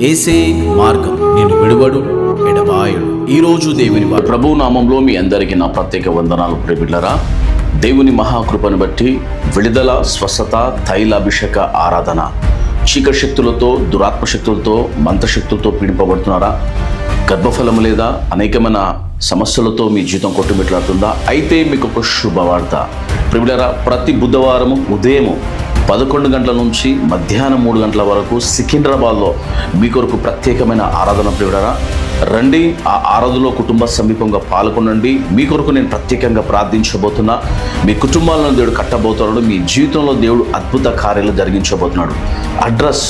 యేసే మార్గం, నేను విడువడు ఎడబాయడు. ఈరోజు దేవుని ప్రభు నామంలో మీ అందరికీ నా ప్రత్యేక వందనాలు. ప్రియబిడ్డలారా, దేవుని మహాకృపను బట్టి విడుదల, స్వస్థత, తైలాభిషేక ఆరాధన. చీకటి శక్తులతో, దురాత్మ శక్తులతో, మంత్రశక్తులతో పీడింపబడుతున్నారా? గర్భఫలము లేదా అనేకమైన సమస్యలతో మీ జీవితం కొట్టుమిట్లాడుతుందా? అయితే మీకు ఒక శుభవార్త. ప్రియబిడ్డలారా, ప్రతి బుధవారము ఉదయము 11 గంటల నుంచి మధ్యాహ్నం 3 గంటల వరకు సికింద్రాబాద్లో మీ కొరకు ప్రత్యేకమైన ఆరాధన. ప్రియబిడ్డలారా, రండి, ఆ ఆరాధనలో కుటుంబ సమీపంగా పాల్గొనండి. మీ కొరకు నేను ప్రత్యేకంగా ప్రార్థించబోతున్నా. మీ కుటుంబాలను దేవుడు కట్టబోతున్నాడు. మీ జీవితంలో దేవుడు అద్భుత కార్యాలు జరిగించబోతున్నాడు. అడ్రస్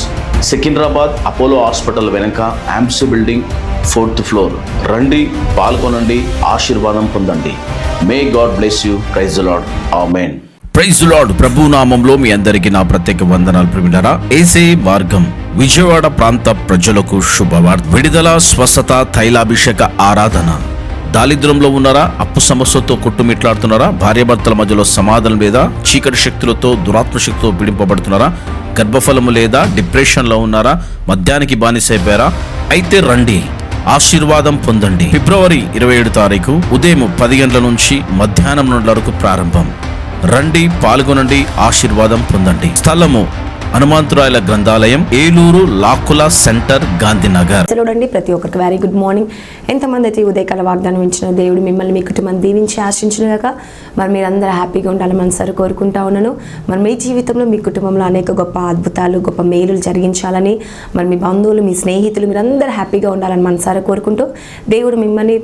సికింద్రాబాద్ అపోలో హాస్పిటల్ వెనక AMC బిల్డింగ్ 4th ఫ్లోర్. రండి, పాల్గొనండి, ఆశీర్వాదం పొందండి. May God bless you. Praise the lord. Amen. Praise the lord. ప్రభు నామంలో మీ అందరికీ నా ప్రత్యేక వందనాలు. ప్రియబిడ్డలారా, యేసే మార్గం విజయవాడ ప్రాంత ప్రజలకు శుభవార్త. విడుదల, స్వస్థత, తైలాభిషేక ఆరాధన. దారిద్ర్యంలో ఉన్నారా? అప్పు సమస్యతో కొట్టుమిట్లాడుతున్నారా? భార్యాభర్తల మధ్యలో సమాధానం లేదా? చీకటి శక్తులతో, దురాత్మ శక్తితో పీడింపబడుతున్నారా? గర్భఫలము లేదా? డిప్రెషన్లో ఉన్నారా? మద్యానికి బానిసైపోయారా? అయితే రండి, ఆశీర్వాదం పొందండి. ఫిబ్రవరి 27 తారీఖు ఉదయం 10 గంటల నుంచి మధ్యాహ్నం 2 వరకు ప్రారంభం. రండి, పాల్గొనండి, ఆశీర్వాదం పొందండి. స్థలము హనుమంతురాయల గ్రంథాలయం, ఏలూరు, లాకుల సెంటర్, గాంధీనగర్. చూడండి, ప్రతి ఒక్కరికి వెరీ గుడ్ మార్నింగ్. ఎంతమంది అయితే ఉదయకాల వాగ్దానం ఇచ్చిన దేవుడు మిమ్మల్ని మీ కుటుంబాన్ని దీవించి ఆశించినగాక. మరి మీరందరూ హ్యాపీగా ఉండాలని మనసారి కోరుకుంటా ఉన్నాను. మరి మీ జీవితంలో, మీ కుటుంబంలో అనేక గొప్ప అద్భుతాలు, గొప్ప మేలులు జరిగించాలని, మరి మీ బంధువులు, మీ స్నేహితులు మీరందరూ హ్యాపీగా ఉండాలని మనసారి కోరుకుంటూ దేవుడు మిమ్మల్ని,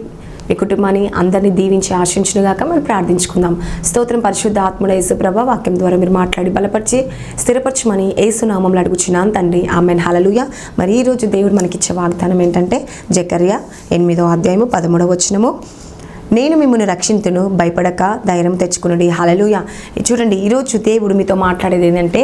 మీ కుటుంబాన్ని అందరినీ దీవించి ఆశించునుగాక. మనం ప్రార్థించుకుందాం. స్తోత్రం పరిశుద్ధ ఆత్ముడ యేసుప్రభ, వాక్యం ద్వారా మీరు మాట్లాడి బలపరిచి స్థిరపరచమని యేసు నామములో అడుగుచున్నాను తండ్రి. ఆమేన్. హల్లెలూయా. మరి ఈరోజు దేవుడు మనకిచ్చే వాగ్దానం ఏంటంటే జకర్యా 8వ అధ్యాయము 13వ వచనము. నేను మిమ్మల్ని రక్షింతును, భయపడక ధైర్యం తెచ్చుకునుడి. హల్లెలూయా. చూడండి, ఈరోజు దేవుడు మీతో మాట్లాడేది ఏంటంటే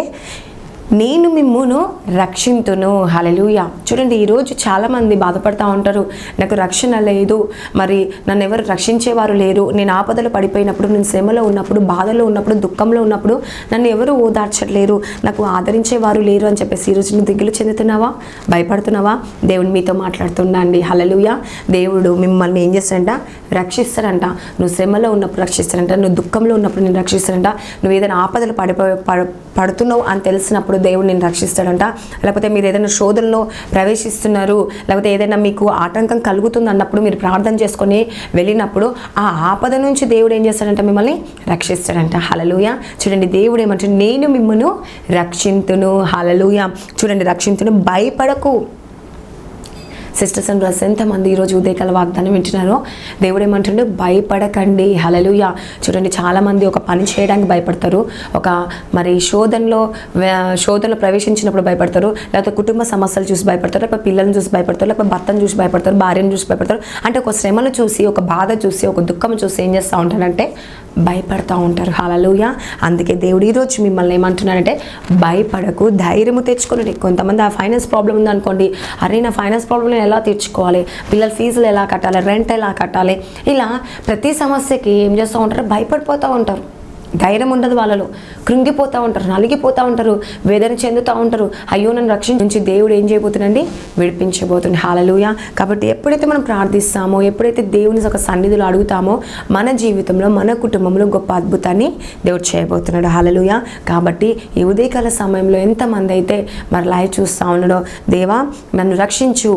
నేను మిమ్మును రక్షింతును. హల్లెలూయా. చూడండి, ఈరోజు చాలామంది బాధపడుతూ ఉంటారు, నాకు రక్షణ లేదు, మరి నన్ను ఎవరు రక్షించేవారు లేరు, నేను ఆపదలు పడిపోయినప్పుడు, నేను శ్రమలో ఉన్నప్పుడు, బాధలో ఉన్నప్పుడు, దుఃఖంలో ఉన్నప్పుడు నన్ను ఎవరు ఓదార్చట్లేరు, నాకు ఆదరించేవారు లేరు అని చెప్పేసి ఈరోజు నువ్వు దిగులు చెందుతున్నావా? భయపడుతున్నావా? దేవుడు మీతో మాట్లాడుతున్నా అండి. హల్లెలూయా. దేవుడు మిమ్మల్ని ఏం చేస్తాడంట? రక్షిస్తాడంట. నువ్వు శ్రమలో ఉన్నప్పుడు రక్షిస్తాడంట, నువ్వు దుఃఖంలో ఉన్నప్పుడు నేను రక్షిస్తాడంట, నువ్వు ఏదైనా ఆపదలు పడుతున్నావు అని తెలిసినప్పుడు దేవుడు నేను రక్షిస్తాడంట. లేకపోతే మీరు ఏదైనా శోధనలో ప్రవేశిస్తున్నారు, లేకపోతే ఏదైనా మీకు ఆటంకం కలుగుతుంది అన్నప్పుడు మీరు ప్రార్థన చేసుకొని వెళ్ళినప్పుడు ఆ ఆపద నుంచి దేవుడు ఏం చేస్తాడంట? మిమ్మల్ని రక్షిస్తాడంట. హల్లెలూయా. చూడండి, దేవుడు ఏమంటే నేను మిమ్మల్ని రక్షింతును. హల్లెలూయా. చూడండి, రక్షింతును, భయపడకు. సిస్టర్స్ అండ్ బ్రదర్స్, ఎంతమంది ఈరోజు ఉదయకాల వాగ్దానం వింటున్నారో దేవుడు ఏమంటుండే? భయపడకండి. హల్లెలూయా. చూడండి, చాలామంది ఒక పని చేయడానికి భయపడతారు, ఒక మరి శోధనలో ప్రవేశించినప్పుడు భయపడతారు, లేకపోతే కుటుంబ సమస్యలు చూసి భయపడతారు, లేకపోతే పిల్లల్ని చూసి భయపడతారు, లేకపోతే భర్తను చూసి భయపడతారు, భార్యను చూసి భయపడతారు. అంటే ఒక శ్రమను చూసి, ఒక బాధ చూసి, ఒక దుఃఖం చూసి ఏం చేస్తూ ఉంటారంటే భయపడతా ఉంటారు. హల్లెలూయా. అందుకే దేవుడు ఈరోజు మిమ్మల్ని ఏమంటున్నాడంటే భయపడకు, ధైర్యము తెచ్చుకోండి. కొంతమంది ఆ ఫైనాన్స్ ప్రాబ్లం ఉందనుకోండి, అరే నా ఫైనాన్స్ ప్రాబ్లం ఎలా తీర్చుకోవాలి, పిల్లల ఫీజులు ఎలా కట్టాలి, రెంట్ ఎలా కట్టాలి, ఇలా ప్రతి సమస్యకి ఏం చేస్తూ ఉంటారు? భయపడిపోతూ ఉంటారు. ధైర్యం ఉండదు వాళ్ళలో, కృంగిపోతూ ఉంటారు, నలిగిపోతూ ఉంటారు, వేదన చెందుతూ ఉంటారు. అయ్యో నన్ను రక్షించి దేవుడు ఏం చేయబోతుందండి? విడిపించబోతుంది. హల్లెలూయా. కాబట్టి ఎప్పుడైతే మనం ప్రార్థిస్తామో, ఎప్పుడైతే దేవుని ఒక సన్నిధిలో అడుగుతామో, మన జీవితంలో, మన కుటుంబంలో గొప్ప అద్భుతాన్ని దేవుడు చేయబోతున్నాడు. హల్లెలూయా. కాబట్టి ఈ ఉదయకాల సమయంలో ఎంతమంది అయితే మరి లైవ్ చూస్తూ ఉన్నాడో, దేవా నన్ను రక్షించు,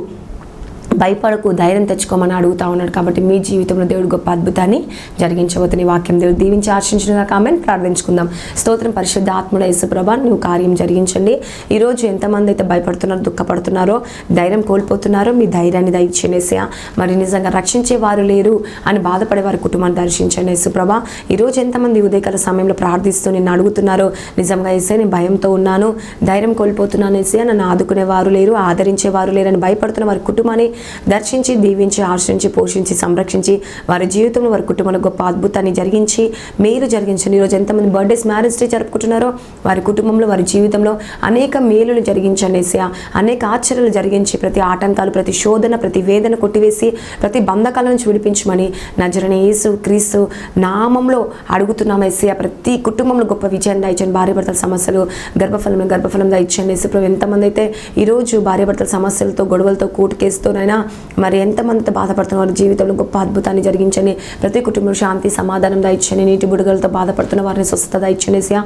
భయపడకు, ధైర్యం తెచ్చుకోమని అడుగుతా ఉన్నాడు. కాబట్టి మీ జీవితంలో దేవుడు గొప్ప అద్భుతాన్ని జరిగించబోతున్న వాక్యం దేవుడు దీవించి ఆశించిన కామెంట్ ప్రార్థించుకుందాం. స్తోత్రం పరిశుద్ధ ఆత్ముడ యేసుప్రభ, నువ్వు కార్యం జరిగించండి. ఈరోజు ఎంతమంది అయితే భయపడుతున్నారో, దుఃఖపడుతున్నారో, ధైర్యం కోల్పోతున్నారో, మీ ధైర్యాన్ని దయచేసేయ. మరి నిజంగా రక్షించే వారు లేరు అని బాధపడే వారి కుటుంబాన్ని దర్శించండి యేసుప్రభ. ఈరోజు ఎంతమంది ఉదయకాల సమయంలో ప్రార్థిస్తూ నిన్ను అడుగుతున్నారో, నిజంగా యేసయ్య నేను భయంతో ఉన్నాను, ధైర్యం కోల్పోతున్నాను యేసయ్య, నన్ను ఆదుకునేవారు లేరు, ఆదరించేవారు లేరు అని భయపడుతున్న వారి కుటుంబాన్ని దర్శించి దీవించి ఆశ్రయించి పోషించి సంరక్షించి వారి జీవితంలో వారి కుటుంబంలో గొప్ప అద్భుతాన్ని జరిగించి మీరు జరిగించండి. ఈరోజు ఎంతమంది బర్త్డేస్ మ్యారేజ్ డే జరుపుకుంటున్నారో వారి కుటుంబంలో వారి జీవితంలో అనేక మేలులు జరిగించండి ఏసయ్యా. అనేక ఆశ్చర్యాలు జరిగించి ప్రతి ఆటంకాలు, ప్రతి శోధన, ప్రతి వేదన కొట్టివేసి ప్రతి బంధకాల నుంచి విడిపించమని నజరేయుడైన యేసు క్రీస్తు నామంలో అడుగుతున్నాం ఏసయ్యా. ప్రతి కుటుంబంలో గొప్ప విజయం దయచండి. భార్యాభర్తల సమస్యలు, గర్భఫలం దయచండి యేసుప్రభు. ఎంతమంది అయితే ఈరోజు భార్యాభర్తల సమస్యలతో, గొడవలతో, కోర్టు కేసుతోనైనా మరి ఎంతమందితో బాధపడుతున్న వారి జీవితంలో గొప్ప అద్భుతాన్ని జరిగించండి. ప్రతి కుటుంబంలో శాంతి సమాధానం దయచండి. నీటి బుడగలతో బాధపడుతున్న వారిని స్వస్థత దయచండి ఏసయ్యా.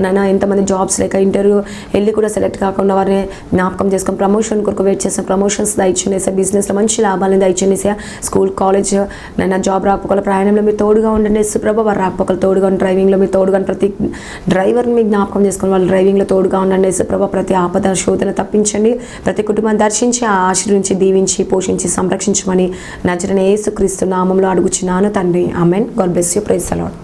నైనా ఎంతమంది జాబ్స్ లేక ఇంటర్వ్యూ వెళ్ళి కూడా సెలెక్ట్ కాకుండా వారిని జ్ఞాపకం చేసుకొని ప్రమోషన్ కొరకు వెయిట్ చేసిన ప్రమోషన్స్ దయచండి ఏసయ్యా. బిజినెస్లో మంచి లాభాలను దయచండి ఏసయ్యా. స్కూల్, కాలేజ్ నైనా జాబ్ రాకపోకల ప్రయాణంలో మీరు తోడుగా ఉండండి యేసుప్రభు. వారు రాకపోకలు తోడుగా ఉండి, డ్రైవింగ్లో మీరు తోడుగా ఉండి, ప్రతి డ్రైవర్ని మీరు జ్ఞాపకం చేసుకొని వాళ్ళు డ్రైవింగ్లో తోడుగా ఉండండి యేసుప్రభు. ప్రతి ఆపద శోధన తప్పించండి. ప్రతి కుటుంబాన్ని దర్శించి ఆశీర్వించి దీవించి పోషించి సంరక్షించమని నజరేయుడైన యేసుక్రీస్తు నామంలో అడుగుచున్నాను తండ్రి. Amen. God bless you. Praise the lord.